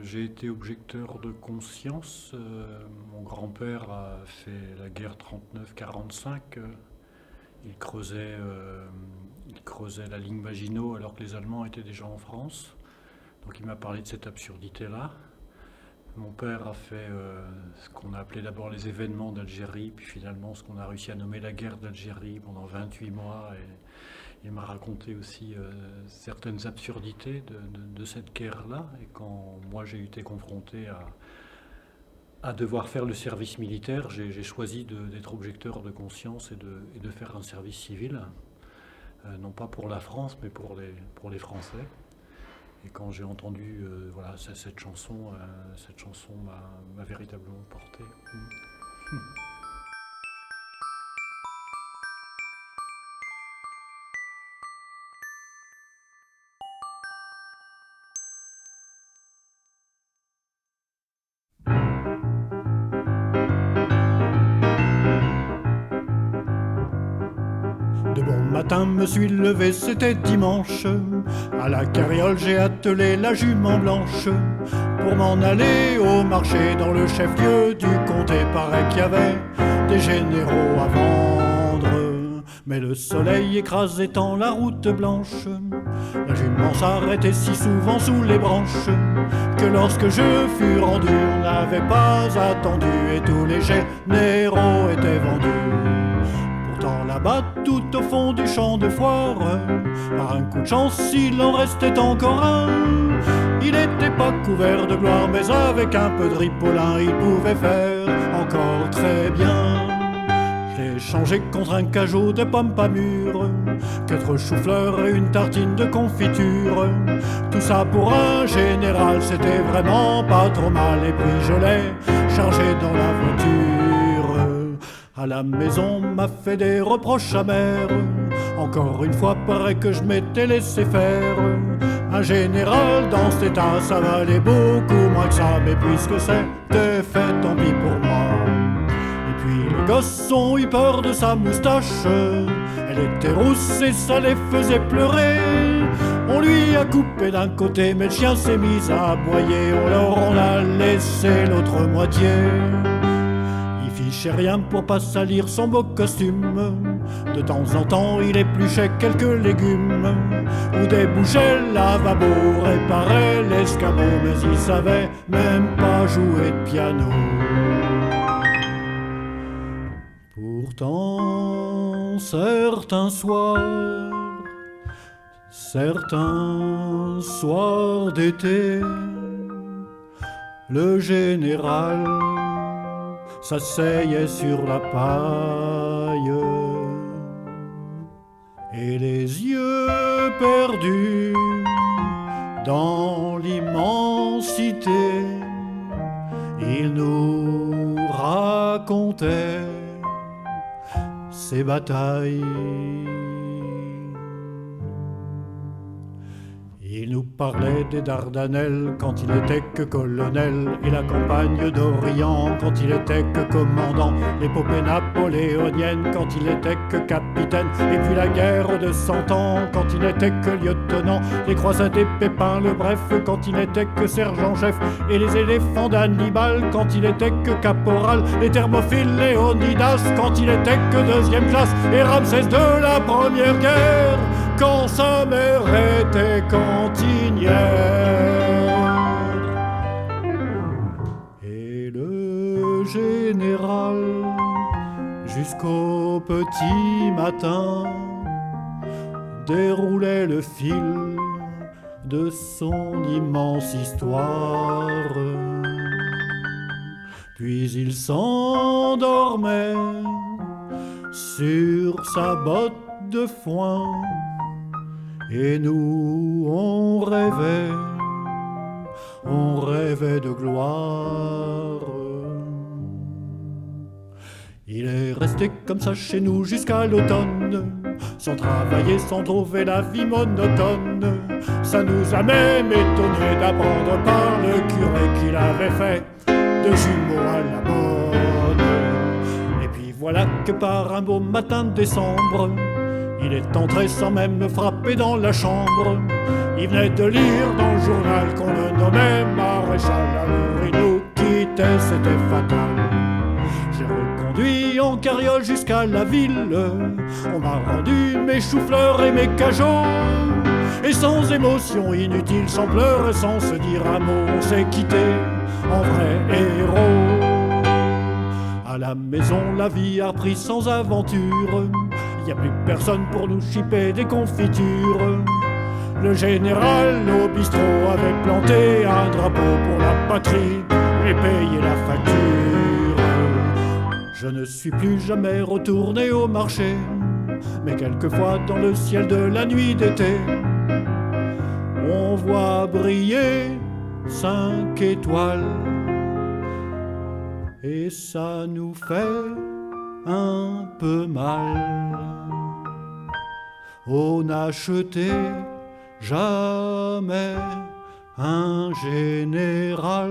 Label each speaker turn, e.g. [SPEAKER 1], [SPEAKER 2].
[SPEAKER 1] J'ai été objecteur de conscience. Mon grand-père a fait la guerre 39-45. Il creusait la ligne Maginot alors que les Allemands étaient déjà en France. Donc il m'a parlé de cette absurdité-là. Mon père a fait ce qu'on a appelé d'abord les événements d'Algérie, puis finalement ce qu'on a réussi à nommer la guerre d'Algérie pendant 28 mois. Et il m'a raconté aussi certaines absurdités de cette guerre-là. Et quand moi j'ai été confronté à devoir faire le service militaire, j'ai choisi d'être objecteur de conscience et de faire un service civil, non pas pour la France, mais pour les Français. Et quand j'ai entendu cette chanson m'a véritablement porté.
[SPEAKER 2] De bon matin me suis levé, c'était dimanche. À la carriole j'ai attelé la jument blanche pour m'en aller au marché dans le chef-lieu du comté. Paraît qu'il y avait des généraux à vendre, mais le soleil écrasait tant la route blanche. La jument s'arrêtait si souvent sous les branches que lorsque je fus rendu, on n'avait pas attendu et tous les généraux étaient vendus. Là-bas, tout au fond du champ de foire, par un coup de chance, il en restait encore un. Il n'était pas couvert de gloire, mais avec un peu de ripolin, il pouvait faire encore très bien. J'ai changé contre un cajot de pommes pas mûres, 4 choux-fleurs et une tartine de confiture. Tout ça pour un général, c'était vraiment pas trop mal. Et puis je l'ai chargé dans la voiture. À la maison m'a fait des reproches amers. Encore une fois, paraît que je m'étais laissé faire. Un général dans cet état, ça valait beaucoup moins que ça. Mais puisque c'était fait, tant pis pour moi. Et puis les gosses ont eu peur de sa moustache. Elle était rousse et ça les faisait pleurer. On lui a coupé d'un côté, mais le chien s'est mis à aboyer. Alors on a laissé l'autre moitié. Rien pour pas salir son beau costume. De temps en temps il épluchait quelques légumes ou débouchait le lavabo, réparait l'escabeau. Mais il savait même pas jouer de piano. Pourtant certains soirs d'été, le général s'asseyait sur la paille et les yeux perdus dans l'immensité, il nous racontait ses batailles. Il nous parlait des Dardanelles quand il était que colonel, et la campagne d'Orient quand il était que commandant, l'épopée napoléonienne quand il était que capitaine, et puis la guerre de 100 ans quand il n'était que lieutenant, les croisades des Pépins le Bref quand il n'était que sergent-chef, et les éléphants d'Hannibal quand il était que caporal, les thermophiles Léonidas quand il était que 2e classe, et Ramsès de la Première Guerre quand sa mère était cantinière. Et le général, jusqu'au petit matin, déroulait le fil de son immense histoire. Puis il s'endormait sur sa botte de foin. Et nous, on rêvait de gloire. Il est resté comme ça chez nous jusqu'à l'automne, sans travailler, sans trouver la vie monotone. Ça nous a même étonné d'apprendre par le curé qu'il avait fait de jumeaux à la bonne. Et puis voilà que par un beau matin de décembre, Il est entré sans même me frapper dans la chambre. Il venait de lire dans le journal qu'on le nommait maréchal. Alors il nous quittait, c'était fatal. J'ai reconduit en carriole jusqu'à la ville. On m'a rendu mes choux-fleurs et mes cajots. Et sans émotion inutile, sans pleurs et sans se dire un mot, on s'est quitté en vrai héros. À la maison, la vie a repris sans aventure. Y a plus personne pour nous chipper des confitures. Le général au bistrot avait planté un drapeau pour la patrie et payé la facture. Je ne suis plus jamais retourné au marché, mais quelquefois dans le ciel de la nuit d'été, on voit briller 5 étoiles. Et ça nous fait un peu mal. On n'achetait jamais un général.